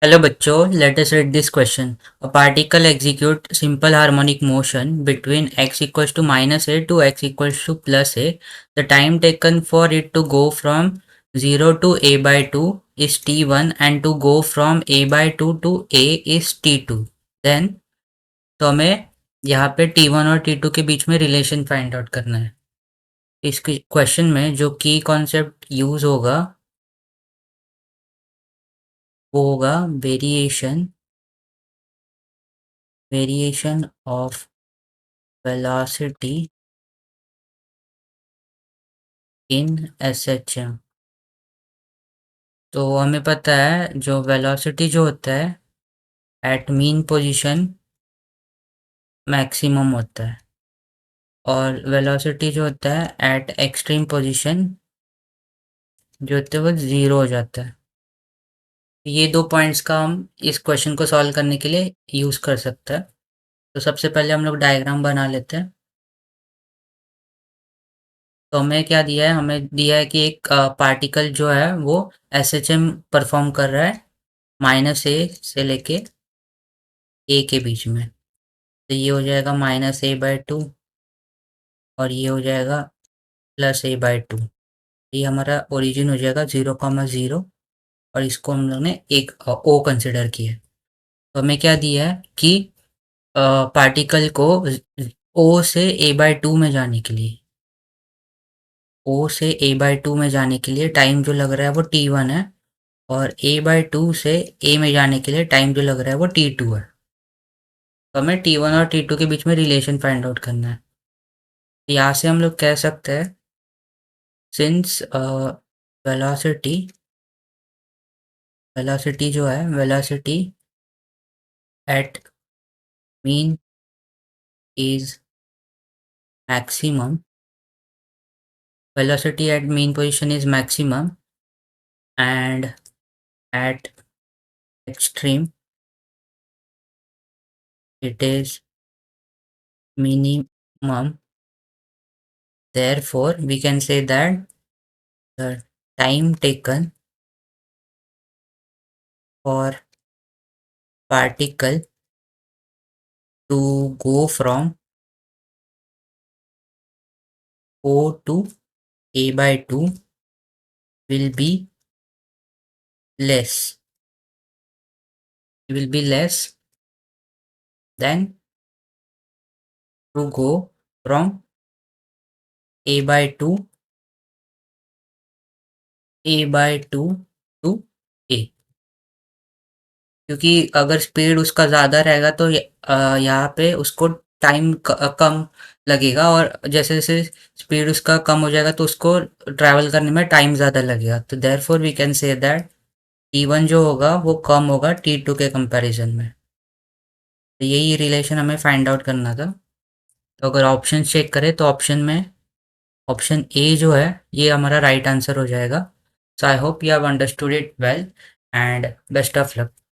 Hello बच्चों, let us read this question. A particle execute simple harmonic motion between x equals to minus a to x equals to plus a. The time taken for it to go from 0 to a by 2 is t1 and to go from a by 2 to a is t2. Then तो हमें यहाँ पे t1 और t2 के बीच में relation find out करना है। इस क्वेश्चन में जो की कॉन्सेप्ट यूज होगा वो होगा variation of velocity in SHM। तो हमें पता है जो वेलोसिटी जो होता है एट मीन पोजीशन मैक्सिमम होता है और वेलोसिटी जो होता है एट एक्सट्रीम पोजीशन जो होता है वो ज़ीरो हो जाता है। ये दो पॉइंट्स का हम इस क्वेश्चन को सॉल्व करने के लिए यूज़ कर सकते हैं। तो सबसे पहले हम लोग डायग्राम बना लेते हैं। तो हमें क्या दिया है, हमें दिया है कि एक पार्टिकल जो है वो SHM परफॉर्म कर रहा है माइनस ए से लेके ए के बीच में। तो ये हो जाएगा माइनस ए बाई टू और ये हो जाएगा प्लस ए बाई टू। ये हमारा ओरिजिन हो जाएगा 0,0 और इसको हम लोग ने एक ओ कंसिडर किया है। तो हमें क्या दिया है कि पार्टिकल को ओ से ए बाई टू में जाने के लिए टाइम जो लग रहा है वो t1 है और ए बाई टू से ए में जाने के लिए टाइम जो लग रहा है वो t2 है। तो हमें t1 और t2 के बीच में रिलेशन फाइंड आउट करना है। यहाँ से हम लोग कह सकते हैं सिंस वेलोसिटी वेलोसिटी जो है velocity at mean is maximum velocity at mean position is maximum and at extreme it is minimum. Therefore we can say that the time taken for particle to go from O to A by 2 will be less than to go from A by 2 to A। क्योंकि अगर speed उसका ज़्यादा रहेगा तो यहाँ पे उसको time कम लगेगा और जैसे जैसे स्पीड उसका कम हो जाएगा तो उसको ट्रैवल करने में टाइम ज़्यादा लगेगा। तो therefore we can say that t1 जो होगा वो कम होगा t2 के कंपैरिजन में। तो यही रिलेशन हमें फाइंड आउट करना था। तो अगर ऑप्शन चेक करें तो ऑप्शन ए जो है ये हमारा राइट आंसर हो जाएगा। So I hope you have understood it well and best of luck.